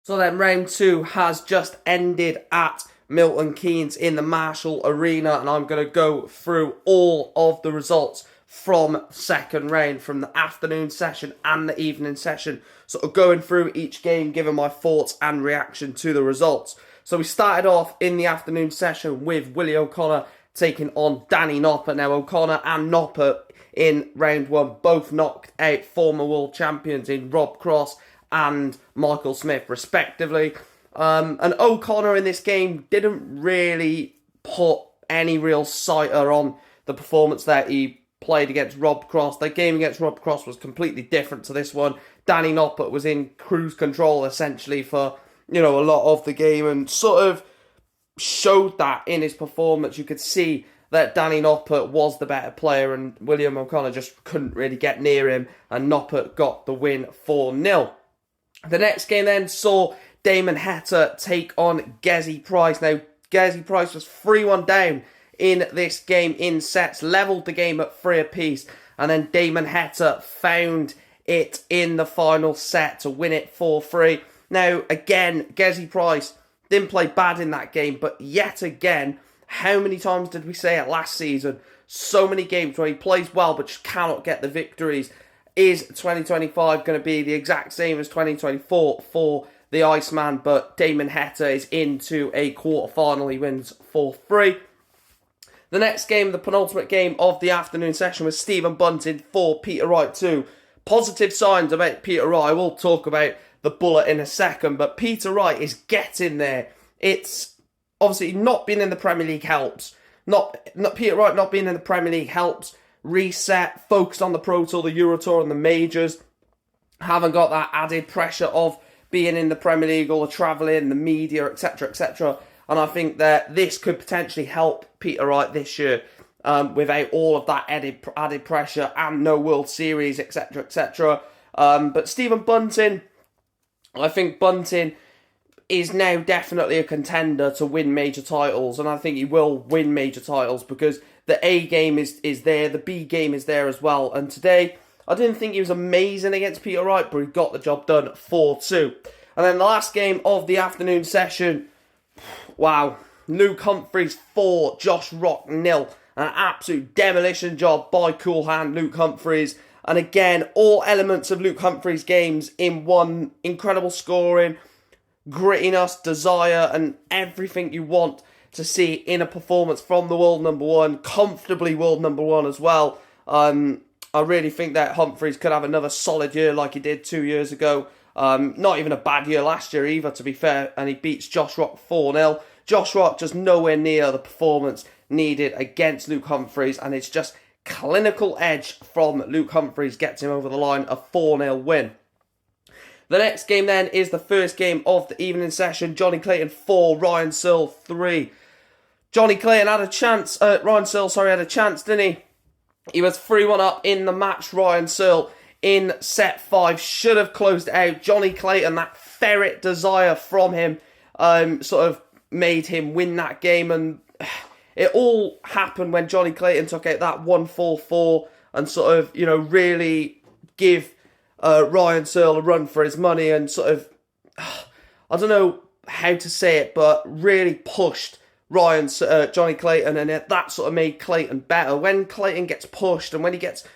So then round two has just ended at Milton Keynes in the Marshall Arena, and I'm going to go through all of the results from second round, from the afternoon session and the evening session. Sort of going through each game, giving my thoughts and reaction to the results. So we started off in the afternoon session with Willie O'Connor taking on Danny Noppert. Now O'Connor and Noppert in round one both knocked out former world champions in Rob Cross and Michael Smith, respectively. And O'Connor in this game didn't really put any real sighter on the performance that he played against Rob Cross. The game against Rob Cross was completely different to this one. Danny Noppert was in cruise control, essentially, for, a lot of the game, and sort of showed that in his performance. You could see that Danny Noppert was the better player, and William O'Connor just couldn't really get near him, and Noppert got the win 4-0. The next game then saw Damon Heta take on Gezi Price. Now, Gezi Price was 3-1 down in this game in sets, levelled the game at 3 apiece, and then Damon Heta found it in the final set to win it 4-3. Now, again, Gezi Price didn't play bad in that game, but yet again, how many times did we say it last season? So many games where he plays well but just cannot get the victories. Is 2025 going to be the exact same as 2024 for the Iceman? But Damon Heta is into a quarter-final. He wins 4-3. The next game, the penultimate game of the afternoon session, was Stephen Bunting for Peter Wright 2. Positive signs about Peter Wright. I will talk about the bullet in a second, but Peter Wright is getting there. It's obviously not being in the Premier League helps. Not Peter Wright not being in the Premier League helps. Reset, focused on the Pro Tour, the Euro Tour and the majors. Haven't got that added pressure of being in the Premier League, all the travelling, the media, etc, etc. And I think that this could potentially help Peter Wright this year without all of that added pressure and no World Series, etc, etc. But Stephen Bunting, I think Bunting is now definitely a contender to win major titles, and I think he will win major titles because the A game is there, the B game is there as well. And today, I didn't think he was amazing against Peter Wright, but he got the job done 4-2. And then the last game of the afternoon session, wow, Luke Humphries 4, Josh Rock 0. An absolute demolition job by cool hand Luke Humphries. And again, all elements of Luke Humphries' games in one: incredible scoring, grittiness, desire, and everything you want to see in a performance from the world number one, comfortably world number one as well. I really think that Humphries could have another solid year like he did 2 years ago. Not even a bad year last year either, to be fair, and he beats Josh Rock 4-0. Josh Rock just nowhere near the performance needed against Luke Humphries, and it's just clinical edge from Luke Humphries gets him over the line, a 4-0 win. The next game then is the first game of the evening session. Johnny Clayton 4, Ryan Searle 3. Johnny Clayton had a chance, Ryan Searle, had a chance, didn't he? He was 3-1 up in the match. Ryan Searle in set 5 should have closed it out. Johnny Clayton, that ferret desire from him, sort of made him win that game, and it all happened when Johnny Clayton took out that 1-4-4 and sort of, really give Ryan Searle a run for his money, and sort of, I don't know how to say it, but really pushed Johnny Clayton, and that sort of made Clayton better. When Clayton gets pushed and when he gets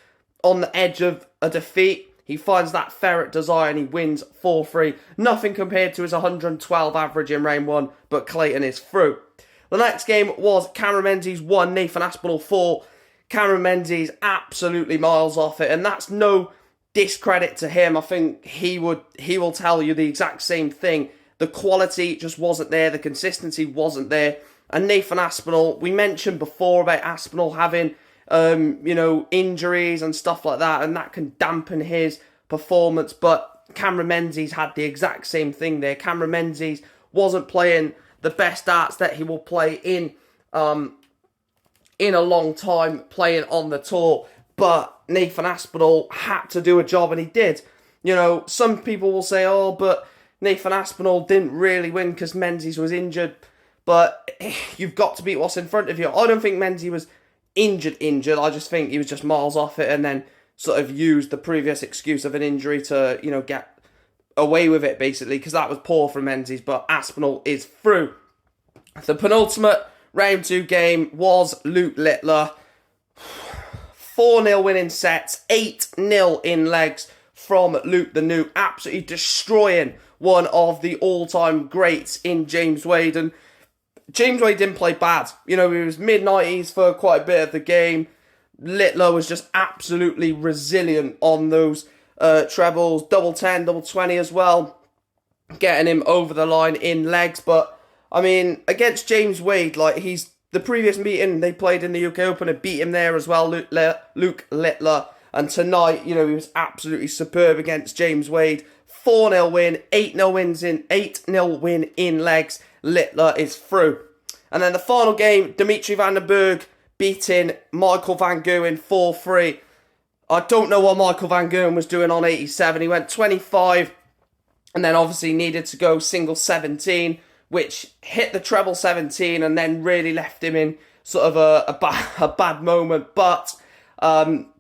on the edge of a defeat, he finds that ferret desire and he wins 4-3. Nothing compared to his 112 average in round 1, but Clayton is through. The next game was Cameron Menzies 1, Nathan Aspinall 4. Cameron Menzies absolutely miles off it, and that's no discredit to him. I think he will tell you the exact same thing. The quality just wasn't there, the consistency wasn't there. And Nathan Aspinall, we mentioned before about Aspinall having injuries and stuff like that, and that can dampen his performance, but Cameron Menzies had the exact same thing there. Cameron Menzies wasn't playing the best darts that he will play in a long time playing on the tour, but Nathan Aspinall had to do a job, and he did. Some people will say, oh, but Nathan Aspinall didn't really win because Menzies was injured, but you've got to beat what's in front of you. I don't think Menzies was injured. I just think he was just miles off it, and then sort of used the previous excuse of an injury to, get away with it, basically, because that was poor from Menzies, but Aspinall is through. The penultimate round 2 game was Luke Littler. 4-0 winning sets, 8-0 in legs from Luke the Nuke, absolutely destroying one of the all-time greats in James Wade. And James Wade didn't play bad. You know, he was mid-90s for quite a bit of the game. Littler was just absolutely resilient on those trebles, double 10, double 20 as well, getting him over the line in legs. But I mean, against James Wade, like, the previous meeting they played in the UK Open and beat him there as well, Luke Littler. And tonight, you know, he was absolutely superb against James Wade. 4-0 win, 8-0 win in legs. Littler is through. And then the final game, Dimitri Van den Bergh beating Michael van Gerwen 4-3. I don't know what Michael van Gerwen was doing on 87. He went 25 and then obviously needed to go single 17, which hit the treble 17 and then really left him in sort of a bad moment. But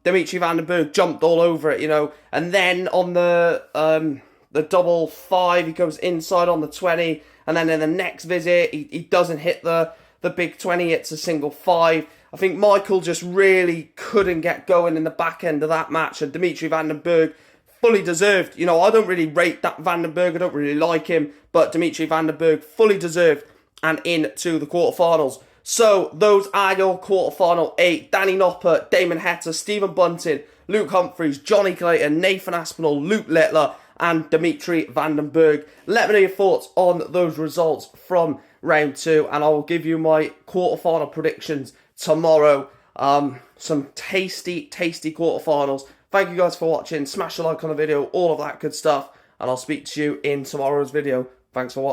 Dimitri Van den Bergh jumped all over it, you know. And then on the double 5, he goes inside on the 20. And then in the next visit, he doesn't hit the big 20, it's a single 5. I think Michael just really couldn't get going in the back end of that match. And Dimitri Van den Bergh fully deserved. You know, I don't really rate that Van den Bergh. I don't really like him. But Dimitri Van den Bergh fully deserved and into the quarterfinals. So those are your quarterfinal 8. Danny Noppert, Damon Heta, Stephen Bunting, Luke Humphries, Johnny Clayton, Nathan Aspinall, Luke Littler and Dimitri Van den Bergh. Let me know your thoughts on those results from round 2 and I will give you my quarterfinal predictions tomorrow. Some tasty quarterfinals. Thank you guys for watching. Smash a like on the video, all of that good stuff. And I'll speak to you in tomorrow's video. Thanks for watching.